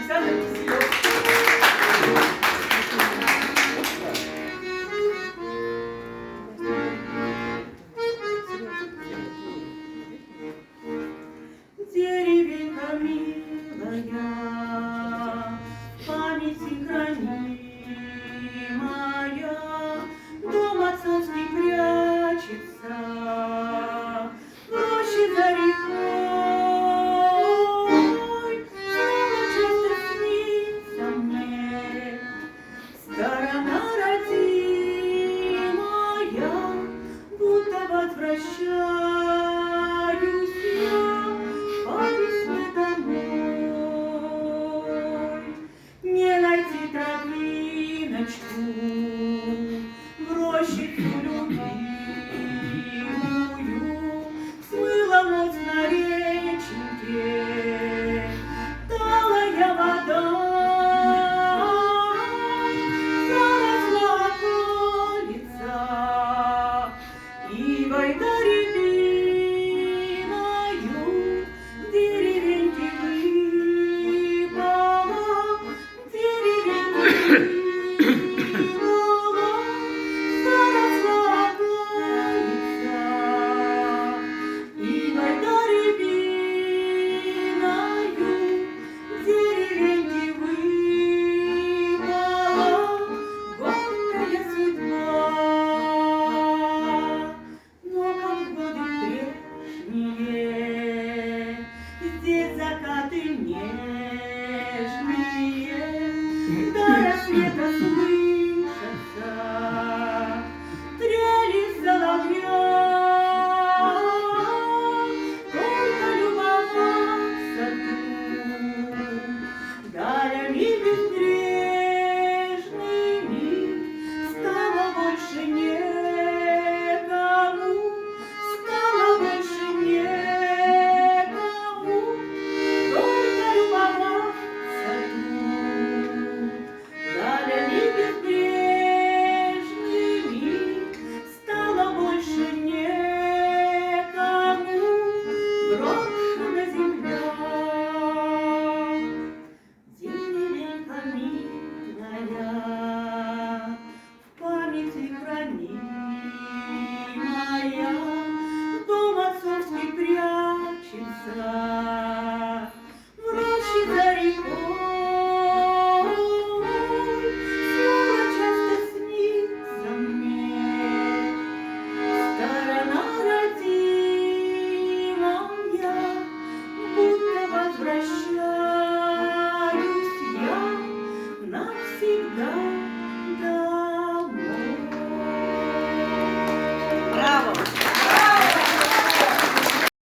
Александр Киселев. Деревенька милая, памяти хранимая, дом отцовский прячется, площадь за рекой. Снова часто снится мне сторона родимая, будто возвращаюсь я по весне домой. Не найти тропиночку в рощицу любимую, смыла ночь на реченьке талая вода, заросла околица ивой да рябиною, деревеньки выпала, деревеньки выпала, заросла околица ивой да рябиною, деревеньки выпала, горькая судьба. Но как в годы прежние, здесь закаты нежные, до рассвета